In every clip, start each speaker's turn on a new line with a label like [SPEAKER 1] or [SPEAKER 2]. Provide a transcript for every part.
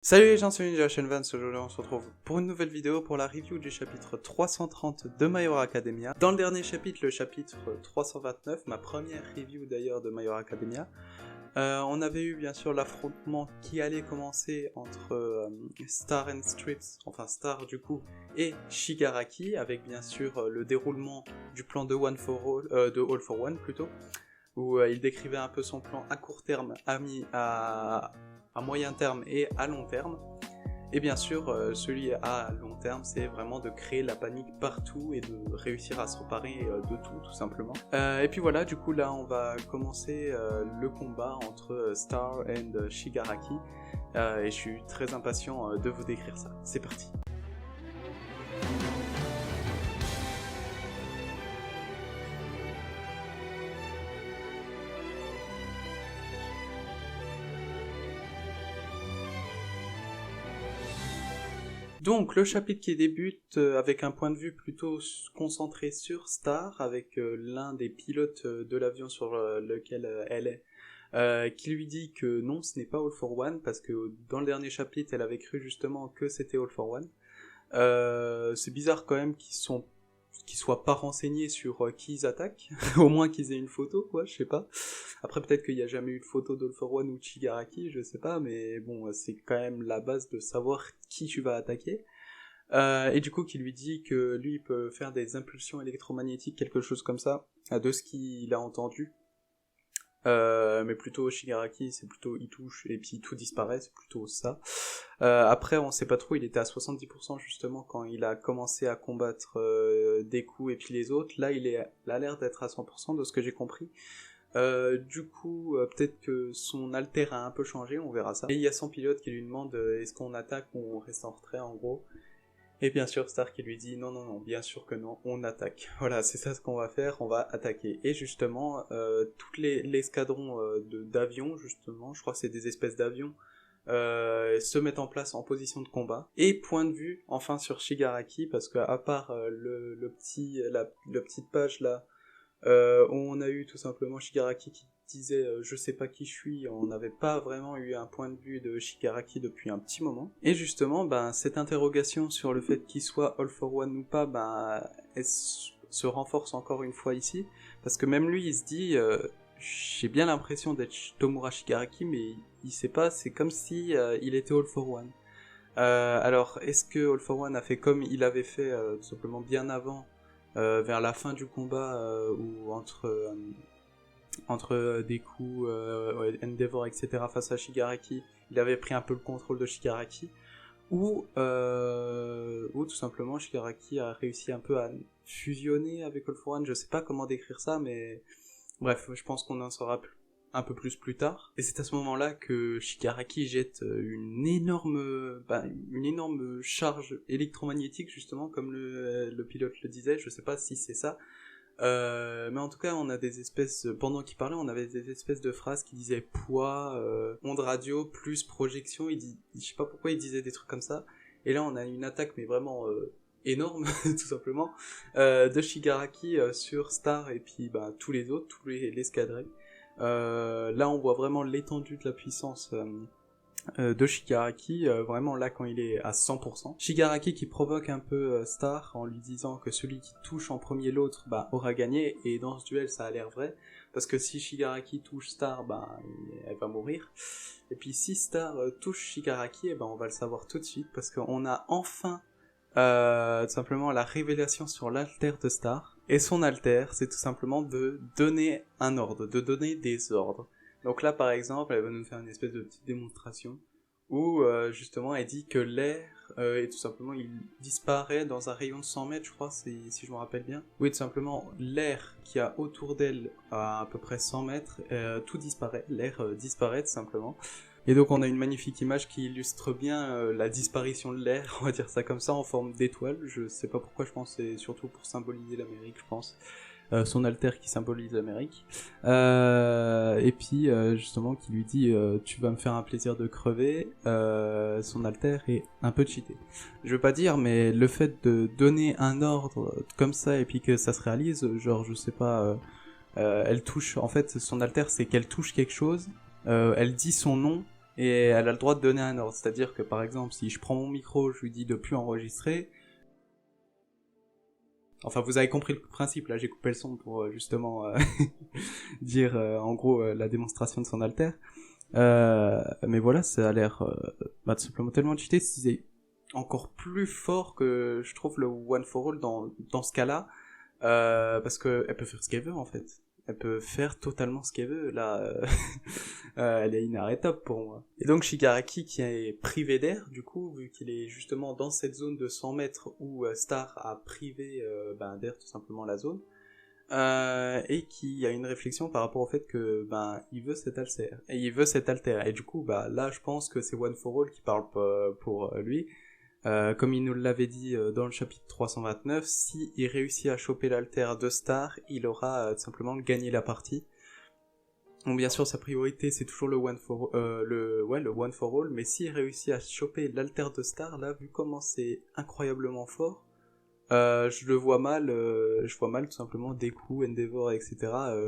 [SPEAKER 1] Salut les gens, c'est Ninja Shenvan, aujourd'hui on se retrouve pour une nouvelle vidéo pour la review du chapitre 330 de My Hero Academia. Dans le dernier chapitre, le chapitre 329, ma première review d'ailleurs de My Hero Academia, on avait eu bien sûr l'affrontement qui allait commencer entre Star and Strips, enfin Star du coup, et Shigaraki, avec bien sûr le déroulement du plan de All for One plutôt, où il décrivait un peu son plan à court terme, à moyen terme et à long terme. Et bien sûr, celui à long terme, c'est vraiment de créer la panique partout et de réussir à se reparer de tout simplement. Et puis voilà, du coup là, on va commencer le combat entre Star et Shigaraki. Et je suis très impatient de vous décrire ça. C'est parti. Donc le chapitre qui débute avec un point de vue plutôt concentré sur Star, avec l'un des pilotes de l'avion sur lequel elle est, qui lui dit que non, ce n'est pas All for One, parce que dans le dernier chapitre, elle avait cru justement que c'était All for One. C'est bizarre quand même qu'ils soient pas renseignés sur qui ils attaquent, au moins qu'ils aient une photo, quoi, je sais pas. Après, peut-être qu'il n'y a jamais eu de photo d'All for One ou de Shigaraki, je sais pas, mais bon, c'est quand même la base de savoir qui tu vas attaquer. Et du coup, qui lui dit que lui, il peut faire des impulsions électromagnétiques, quelque chose comme ça, de ce qu'il a entendu. Mais plutôt Shigaraki, c'est plutôt il touche et puis tout disparaît, c'est plutôt ça. Après, on sait pas trop, il était à 70% justement quand il a commencé à combattre Deku et puis les autres. Là, il a l'air d'être à 100% de ce que j'ai compris. Du coup, peut-être que son alter a un peu changé, on verra ça. Et il y a son pilote qui lui demande est-ce qu'on attaque ou on reste en retrait en gros. Et bien sûr, Star qui lui dit non, bien sûr que non, on attaque. Voilà, c'est ça ce qu'on va faire, on va attaquer. Et justement, toutes l'escadron d'avions, justement, je crois que c'est des espèces d'avions, se mettent en place en position de combat. Et point de vue, enfin, sur Shigaraki, parce qu'à part la petite page là, où on a eu tout simplement Shigaraki qui disait je sais pas qui je suis, on n'avait pas vraiment eu un point de vue de Shigaraki depuis un petit moment. Et justement, cette interrogation sur le fait qu'il soit All for One ou pas, elle se renforce encore une fois ici, parce que même lui il se dit j'ai bien l'impression d'être Tomura Shigaraki, mais il sait pas, c'est comme si il était All for One. Alors, est-ce que All for One a fait comme il avait fait tout simplement bien avant, vers la fin du combat, ou entre Deku, Endeavor, etc. face à Shigaraki, il avait pris un peu le contrôle de Shigaraki, ou tout simplement Shigaraki a réussi un peu à fusionner avec All for One, je sais pas comment décrire ça, mais bref, je pense qu'on en saura un peu plus tard. Et c'est à ce moment-là que Shigaraki jette une énorme charge électromagnétique, justement, comme le pilote le disait, je sais pas si c'est ça. Mais en tout cas, on a des espèces, pendant qu'il parlait, on avait des espèces de phrases qui disaient poids, onde radio, plus projection, je sais pas pourquoi il disait des trucs comme ça. Et là, on a une attaque, mais vraiment énorme, tout simplement, de Shigaraki sur Star et puis tous les autres, tous l'escadrés. Là, on voit vraiment l'étendue de la puissance de Shigaraki, vraiment là quand il est à 100%. Shigaraki qui provoque un peu Star en lui disant que celui qui touche en premier l'autre aura gagné, et dans ce duel ça a l'air vrai, parce que si Shigaraki touche Star, elle va mourir. Et puis si Star touche Shigaraki, on va le savoir tout de suite, parce qu'on a enfin tout simplement la révélation sur l'alter de Star. Et son alter, c'est tout simplement de donner un ordre, de donner des ordres. Donc là, par exemple, elle va nous faire une espèce de petite démonstration où justement elle dit que l'air et tout simplement il disparaît dans un rayon de 100 mètres, je crois, si je me rappelle bien. Oui, tout simplement, l'air qui a autour d'elle à peu près 100 mètres, tout disparaît, l'air disparaît tout simplement. Et donc on a une magnifique image qui illustre bien la disparition de l'air, on va dire ça comme ça, en forme d'étoile. Je sais pas pourquoi, je pense que c'est surtout pour symboliser l'Amérique, je pense. Son alter qui symbolise l'Amérique. Et puis justement qui lui dit tu vas me faire un plaisir de crever. Son alter est un peu cheaté. Je veux pas dire, mais le fait de donner un ordre comme ça et puis que ça se réalise, genre je sais pas, elle touche, en fait son alter c'est qu'elle touche quelque chose, elle dit son nom, et elle a le droit de donner un ordre. C'est-à-dire que par exemple, si je prends mon micro, je lui dis de plus enregistrer. Enfin, vous avez compris le principe, là j'ai coupé le son pour justement dire en gros la démonstration de son alter. Mais voilà, ça a l'air tout simplement tellement cheaté, c'est encore plus fort que je trouve le One for All dans ce cas-là, parce que elle peut faire ce qu'elle veut en fait. Elle peut faire totalement ce qu'elle veut, là, elle est inarrêtable pour moi. Et donc Shigaraki qui est privé d'air, du coup, vu qu'il est justement dans cette zone de 100 mètres où Star a privé d'air tout simplement la zone, et qui a une réflexion par rapport au fait que il veut cet alter, et du coup là je pense que c'est One for All qui parle pour lui. Comme il nous l'avait dit dans le chapitre 329, si il réussit à choper l'alter de Star, il aura tout simplement gagné la partie. Donc bien sûr sa priorité c'est toujours le One for All, mais s'il réussit à choper l'alter de Star, là vu comment c'est incroyablement fort, je vois mal tout simplement Deku, Endeavor, etc.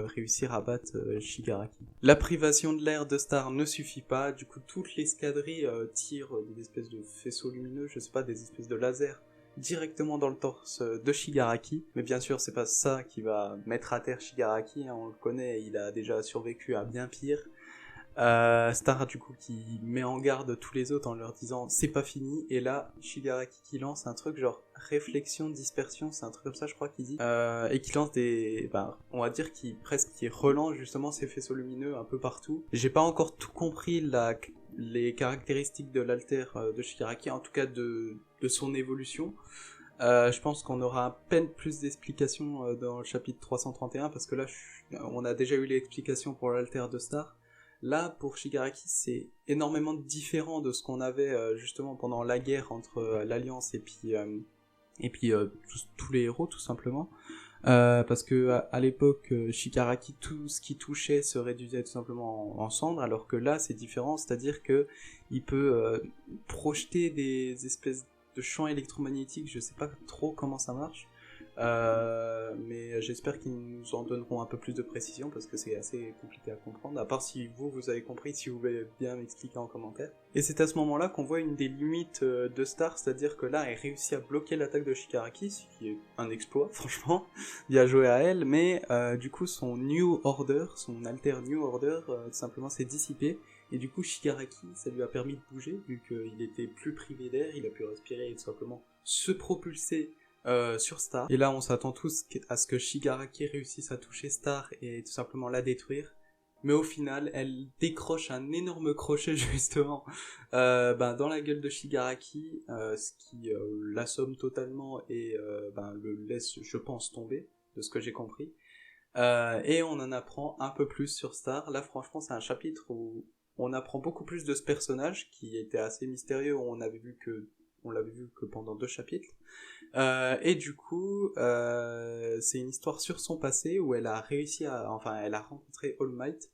[SPEAKER 1] Réussir à battre Shigaraki. La privation de l'air de Star ne suffit pas, du coup toute l'escadrille tire des espèces de faisceaux lumineux, je sais pas, des espèces de lasers, directement dans le torse de Shigaraki, mais bien sûr c'est pas ça qui va mettre à terre Shigaraki, hein, on le connaît, il a déjà survécu à bien pire. Star du coup qui met en garde tous les autres en leur disant c'est pas fini, et là Shigaraki qui lance un truc genre réflexion, dispersion, c'est un truc comme ça je crois qu'il dit, et qui lance on va dire qui relance justement ces faisceaux lumineux un peu partout. J'ai pas encore tout compris les caractéristiques de l'alter de Shigaraki, en tout cas de son évolution. Je pense qu'on aura à peine plus d'explications dans le chapitre 331, parce que là on a déjà eu l'explication pour l'alter de Star. Là, pour Shigaraki, c'est énormément différent de ce qu'on avait justement pendant la guerre entre l'Alliance et puis tous les héros, tout simplement. Parce que à l'époque, Shigaraki, tout ce qui touchait se réduisait tout simplement en cendres, alors que là, c'est différent, c'est-à-dire que il peut projeter des espèces de champs électromagnétiques, je sais pas trop comment ça marche. Mais j'espère qu'ils nous en donneront un peu plus de précision parce que c'est assez compliqué à comprendre, à part si vous avez compris, si vous voulez bien m'expliquer en commentaire. Et c'est à ce moment là qu'on voit une des limites de Star, c'est-à-dire que là elle réussit à bloquer l'attaque de Shigaraki, ce qui est un exploit franchement, bien joué à elle, mais du coup son New Order, son alter New Order tout simplement s'est dissipé, et du coup Shigaraki ça lui a permis de bouger, vu qu'il était plus privé d'air, il a pu respirer et tout simplement se propulser sur Star. Et là on s'attend tous à ce que Shigaraki réussisse à toucher Star et tout simplement la détruire, mais au final elle décroche un énorme crochet justement dans la gueule de Shigaraki, ce qui l'assomme totalement et le laisse je pense tomber, de ce que j'ai compris. Et on en apprend un peu plus sur Star. Là franchement c'est un chapitre où on apprend beaucoup plus de ce personnage qui était assez mystérieux, on l'avait vu que pendant 2 chapitres. Et du coup, c'est une histoire sur son passé où elle a elle a rencontré All Might.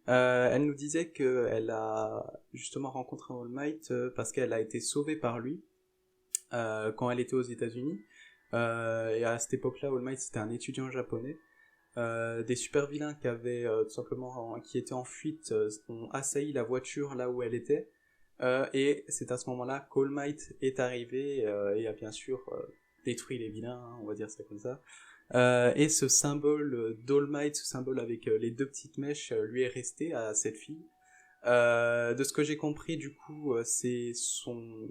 [SPEAKER 1] Elle nous disait qu'elle a justement rencontré All Might parce qu'elle a été sauvée par lui quand elle était aux États-Unis. Et à cette époque-là, All Might c'était un étudiant japonais. Des super vilains qui étaient en fuite ont assailli la voiture là où elle était. Et c'est à ce moment-là qu'All Might est arrivé et a bien sûr détruit les vilains, hein, on va dire ça comme ça. Et ce symbole d'All Might, ce symbole avec les 2 petites mèches, lui est resté à cette fille. De ce que j'ai compris, du coup, c'est son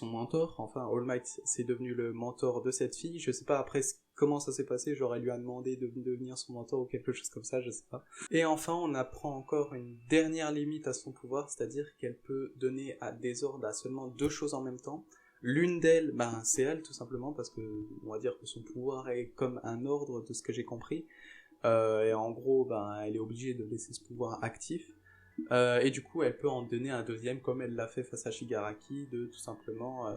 [SPEAKER 1] mentor. Enfin, All Might, c'est devenu le mentor de cette fille. Je sais pas après comment ça s'est passé, j'aurais lui demandé de devenir son mentor ou quelque chose comme ça, je sais pas. Et enfin, on apprend encore une dernière limite à son pouvoir, c'est-à-dire qu'elle peut donner à des ordres à seulement 2 choses en même temps. L'une d'elles, c'est elle tout simplement, parce que on va dire que son pouvoir est comme un ordre de ce que j'ai compris. Et en gros, elle est obligée de laisser ce pouvoir actif. Et du coup, elle peut en donner un deuxième, comme elle l'a fait face à Shigaraki, de tout simplement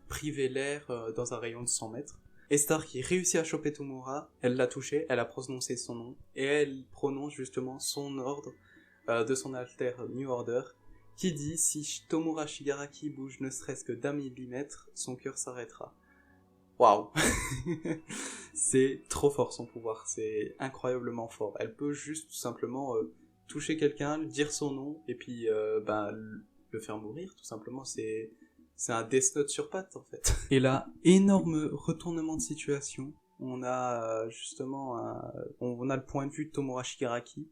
[SPEAKER 1] priver l'air dans un rayon de 100 mètres. Et Star qui réussit à choper Tomura, elle l'a touché, elle a prononcé son nom, et elle prononce justement son ordre de son alter New Order, qui dit si Tomura Shigaraki bouge ne serait-ce que d'1 millimètre, son cœur s'arrêtera. Waouh. C'est trop fort son pouvoir, c'est incroyablement fort. Elle peut juste tout simplement toucher quelqu'un, lui dire son nom, et puis le faire mourir, tout simplement. C'est un Death Note sur pattes, en fait. Et là, énorme retournement de situation. On a justement on a le point de vue de Tomura Shigaraki,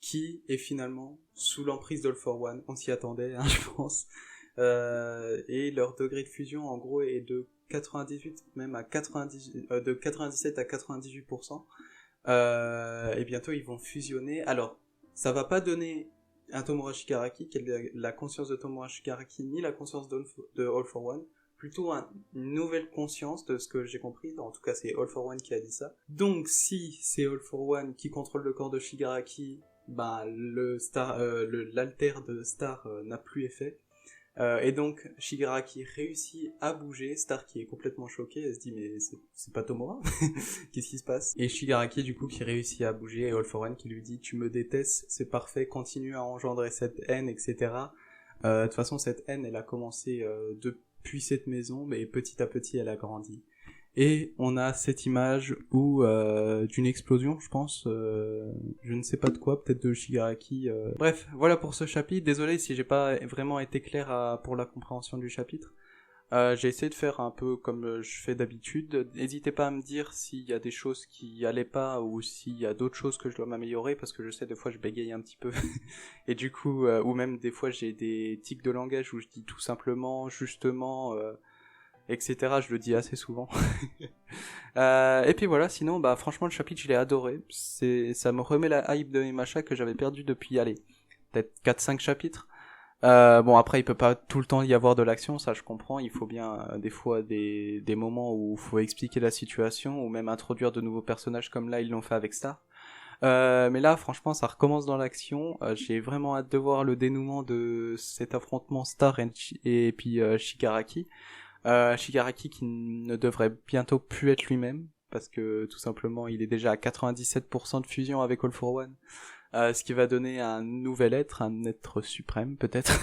[SPEAKER 1] qui est finalement sous l'emprise d'All for One. On s'y attendait, hein, je pense. Et leur degré de fusion, en gros, est de 98, même à 90, de 97 à 98%. Et bientôt, ils vont fusionner. Alors, ça va pas donner un Tomura Shigaraki, qui est la conscience de Tomura Shigaraki, ni la conscience de All for One. Plutôt une nouvelle conscience, de ce que j'ai compris. En tout cas, c'est All for One qui a dit ça. Donc, si c'est All for One qui contrôle le corps de Shigaraki, l'alter de Star n'a plus effet. Et donc Shigaraki réussit à bouger, Star qui est complètement choquée, elle se dit mais c'est pas Tomura, qu'est-ce qui se passe? Et Shigaraki du coup qui réussit à bouger, et All for One qui lui dit tu me détestes, c'est parfait, continue à engendrer cette haine, etc. De toute façon cette haine elle a commencé depuis cette maison, mais petit à petit elle a grandi. Et on a cette image où d'une explosion, je pense, je ne sais pas de quoi, peut-être de Shigaraki. Bref, voilà pour ce chapitre. Désolé si j'ai pas vraiment été clair pour la compréhension du chapitre. J'ai essayé de faire un peu comme je fais d'habitude. N'hésitez pas à me dire s'il y a des choses qui allaient pas ou s'il y a d'autres choses que je dois m'améliorer, parce que je sais des fois je bégaye un petit peu. Et du coup, ou même des fois j'ai des tics de langage où je dis tout simplement, justement... etc. Je le dis assez souvent. Et puis voilà, sinon, franchement, le chapitre, je l'ai adoré. Ça me remet la hype de Emacha que j'avais perdu depuis, peut-être 4-5 chapitres. Bon, après, il peut pas tout le temps y avoir de l'action, ça je comprends. Il faut bien, des fois, des moments où il faut expliquer la situation, ou même introduire de nouveaux personnages, comme là, ils l'ont fait avec Star. Mais là, franchement, ça recommence dans l'action. J'ai vraiment hâte de voir le dénouement de cet affrontement Star et puis Shigaraki. Shigaraki qui ne devrait bientôt plus être lui-même, parce que tout simplement il est déjà à 97% de fusion avec All for One, ce qui va donner un nouvel être, un être suprême peut-être.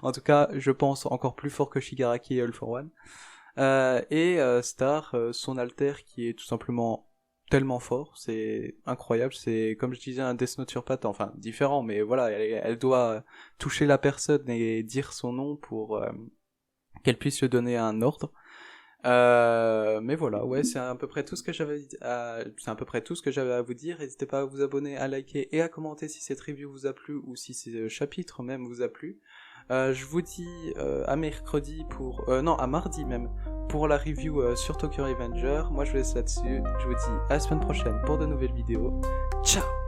[SPEAKER 1] En tout cas, je pense encore plus fort que Shigaraki et All for One. Et Star, son alter qui est tout simplement tellement fort, c'est incroyable, c'est comme je disais un Death Note sur pattes, enfin différent, mais voilà, elle doit toucher la personne et dire son nom pour... qu'elle puisse lui donner un ordre. Mais voilà, ouais, c'est à peu près tout ce que j'avais à vous dire. N'hésitez pas à vous abonner, à liker et à commenter si cette review vous a plu ou si ce chapitre même vous a plu. Je vous dis à mercredi à mardi même pour la review sur Tokyo Revenger. Moi je vous laisse là-dessus. Je vous dis à la semaine prochaine pour de nouvelles vidéos. Ciao!